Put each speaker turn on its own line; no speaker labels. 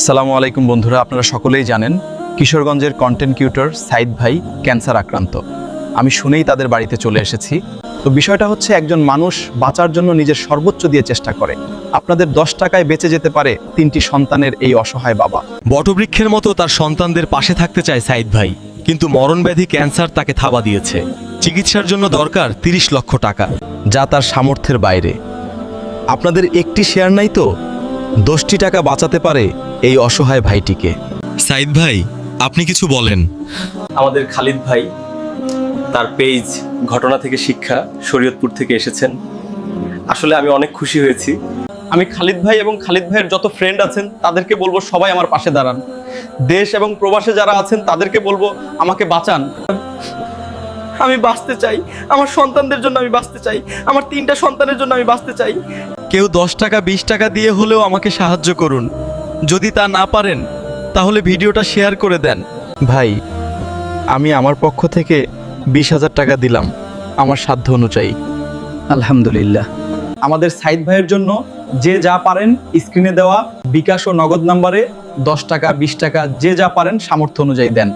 আসসালামু আলাইকুম বন্ধুরা, আপনারা সকলেই জানেন কিশোরগঞ্জের কন্টেন্ট ক্রিয়েটর সাইদ ভাই ক্যান্সার আক্রান্ত। আমি শুনেই তাদের বাড়িতে চলে এসেছি। তো বিষয়টা হচ্ছে, একজন মানুষ বাঁচার জন্য নিজের সর্বোচ্চ দিয়ে চেষ্টা করে। আপনাদের 10 টাকায় বেঁচে যেতে পারে 3টি সন্তানের এই অসহায় বাবা।
বটবৃক্ষের মতো তার সন্তানদের পাশে থাকতে চায় সাইদ ভাই, কিন্তু মরণব্যাধি ক্যান্সার তাকে থাবা দিয়েছে। চিকিৎসার জন্য দরকার 30 লক্ষ টাকা,
যা তার সামর্থ্যের বাইরে। আপনাদের একটি শেয়ার নাই তো 10টি টাকা বাঁচাতে পারে এই অসহায় ভাইটিকে।
সাইদ ভাই, আপনি কিছু বলেন।
আমাদের খালিদ ভাই, তার পেজ ঘটনা থেকে শিক্ষা, শরীয়তপুর থেকে এসেছেন। আসলে আমি অনেক খুশি হয়েছি। আমি খালিদ ভাই এবং খালিদ ভাইয়ের যত ফ্রেন্ড আছেন তাদেরকে বলবো সবাই আমার পাশে দাঁড়ান। দেশ এবং প্রবাসে যারা আছেন তাদেরকে বলবো আমাকে বাঁচান। আমি বাঁচতে চাই, আমার সন্তানদের জন্য আমি বাঁচতে চাই, আমার 3টা সন্তানের জন্য আমি বাঁচতে চাই।
কেউ 10 টাকা 20 টাকা দিয়ে হলেও আমাকে সাহায্য করুন। যদি তা না পারেন তাহলে ভিডিওটা শেয়ার করে দেন।
ভাই, আমি আমার পক্ষ থেকে 20,000 টাকা দিলাম আমার সাধ্য অনুযায়ী।
আলহামদুলিল্লাহ।
আমাদের সাইদ ভাইয়ের জন্য যে যা পারেন স্ক্রিনে দেওয়া বিকাশ ও নগদ নাম্বারে 10 টাকা 20 টাকা যে যা পারেন সামর্থ্য অনুযায়ী দেন।